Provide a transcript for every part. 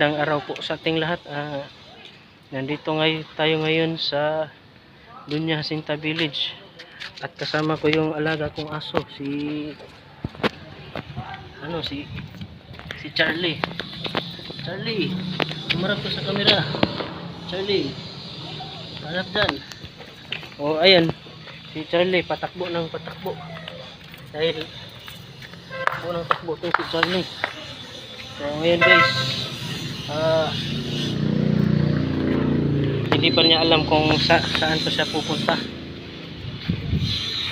Magandang araw po sa ating lahat. Nandito tayo ngayon sa Dunya Jacinta Village. At kasama ko yung alaga kong aso, si Charlie. Charlie, tumarap ka sa camera. Charlie, hanap dyan. O ayan, si Charlie patakbo ng patakbo. Dahil takbo ng takbo itong si Charlie. So ngayon guys, hindi pa niya alam kung saan pa siya pupunta.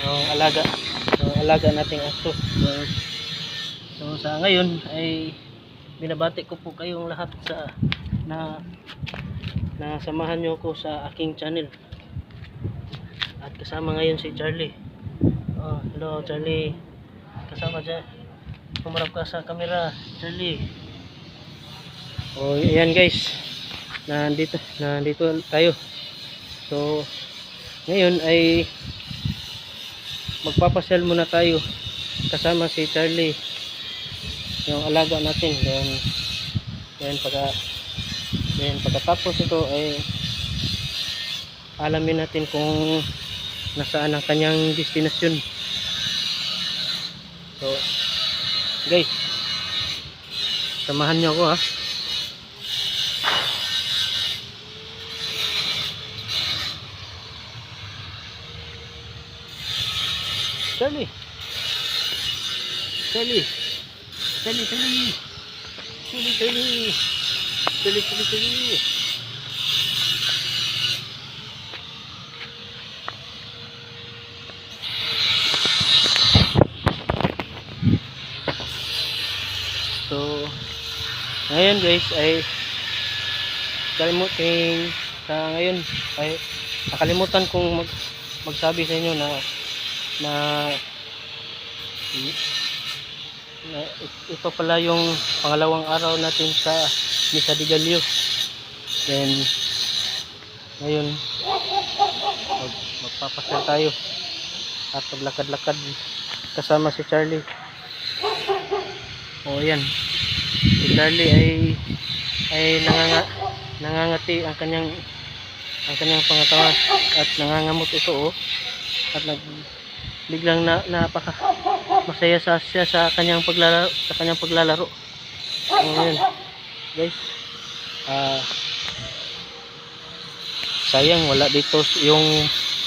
Ang alaga nating aso. So sa ngayon ay binabati ko po kayong lahat na samahan nyo ko sa aking channel. At kasama ngayon si Charlie. Hello Charlie, kasama dyan. Pumarap ka sa camera, Charlie. Ayan guys, nandito tayo. So ngayon ay magpapasyal muna tayo kasama si Charlie, yung alaga natin. Then pagkatapos ito ay alamin natin kung nasaan ang kanyang destinasyon. So guys, samahan niyo ako ha. Charlie. So ngayon guys ay nakalimutan kong magsabi sa inyo na ito pala yung pangalawang araw natin sa Misa de Gallo. Then ngayon magpapasyal tayo at maglakad-lakad kasama si Charlie. Ayan, si Charlie ay nangangati ang kanyang pangatawan at nangangamot ito at biglang napaka masaya siya sa kanyang paglalaro. Ayan guys, sayang wala dito yung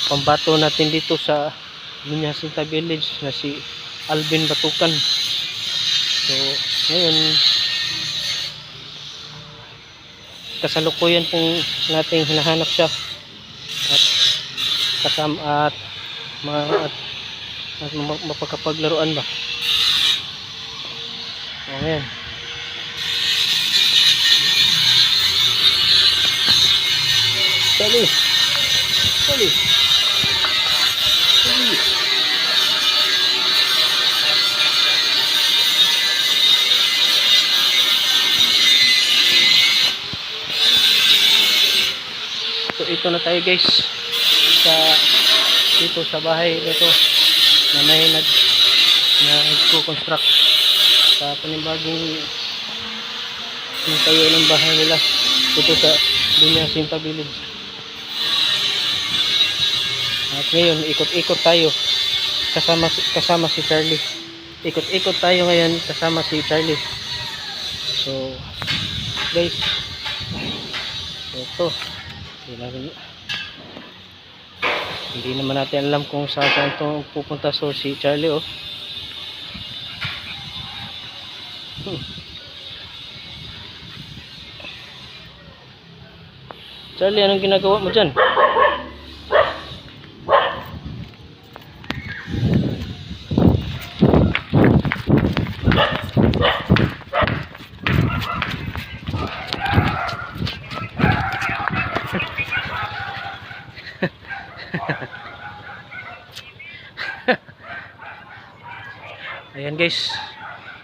pambato natin dito sa Dunya Jacinta Village na si Alvin Batukan. So ngayon kasalukuyan pong nating hinahanap siya at kasama at mapagkapaglaruan ba. Ayan. Charlie. So ito na tayo guys dito sa bahay nito na may nagko-construct sa panibagong tayo ng bahay nila dito sa Dunya Jacinta Village. At ngayon ikot-ikot tayo kasama si Charlie. Ikot-ikot tayo ngayon kasama si Charlie. So guys, ito hindi naman natin alam kung saan ito pupunta. So si Charlie Charlie, anong ginagawa mo dyan? Ayan guys,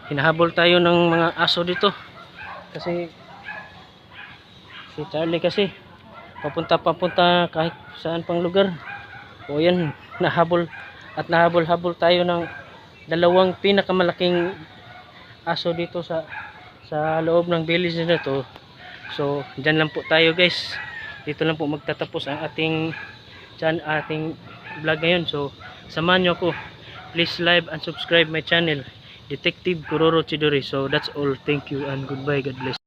hinahabol tayo ng mga aso dito kasi si Charlie kasi papunta kahit saan pang lugar. Ayan, nahabol tayo ng dalawang pinakamalaking aso dito sa loob ng village na to. So dyan lang po tayo guys, dito lang po magtatapos ang ating vlog ngayon. So samahan nyo ako, please like and subscribe my channel, Detective Kuroro Chidori. So that's all, thank you and goodbye, God bless.